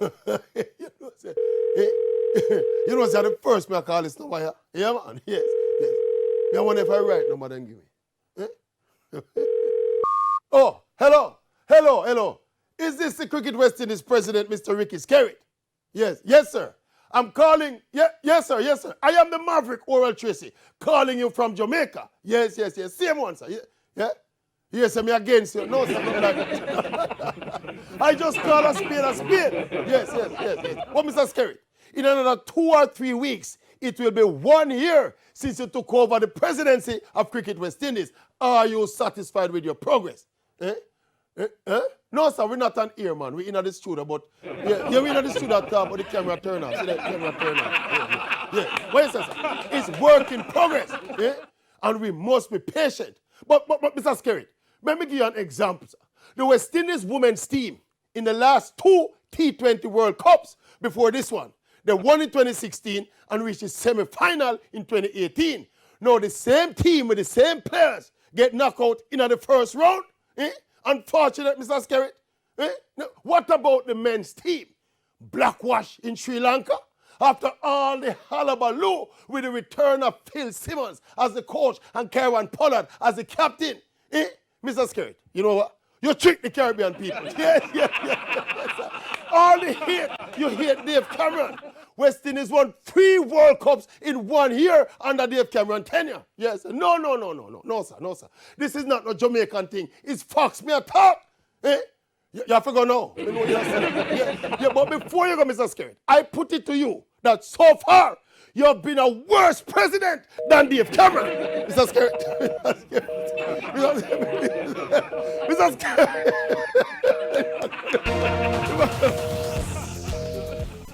You know, say, you know, say, the first me I call this number here. Yeah, man. Yes, yes. Me I wonder if I write number then give me. Eh? Oh, hello. Is this the Cricket West Indies president, Mr. Ricky Skerritt? Yes, sir. I'm calling, yes, sir. I am the Maverick Oral Tracy, calling you from Jamaica. Yes. Same one, sir. Yeah? Yes, I'm against you. No, sir, not like that. I just call a spade a spade. Yes. Well, Mr. Skerritt, in another 2 or 3 weeks, it will be 1 year since you took over the presidency of Cricket West Indies. Are you satisfied with your progress? No, sir, we're not on air, man. We're in the studio, but we're in the studio but the camera turn off. See that camera turn off. Yeah. What is that, sir? It's work in progress. Yeah? And we must be patient. But Mr. Skerritt, let me give you an example, sir. The West Indies women's team in the last 2 T20 World Cups before this one, they won in 2016 and reached the semi-final in 2018. Now the same team with the same players get knocked out in the first round. Unfortunate, Mr. Skerritt. Now, what about the men's team? Blackwash in Sri Lanka? After all the hullabaloo with the return of Phil Simmons as the coach and Kieran Pollard as the captain. Mr. Skerritt, you know what? You trick the Caribbean people. Yes, sir. All the hate, you hate Dave Cameron. West Indies won 3 World Cups in 1 year under Dave Cameron tenure. Yes, no, sir. This is not a Jamaican thing. It's Fox me a talk. You have to go now. You know yeah, but before you go, Mr. Skerritt, I put it to you that so far you have been a worse president than Dave Cameron. Mr. Skerritt. Mr. Skerritt.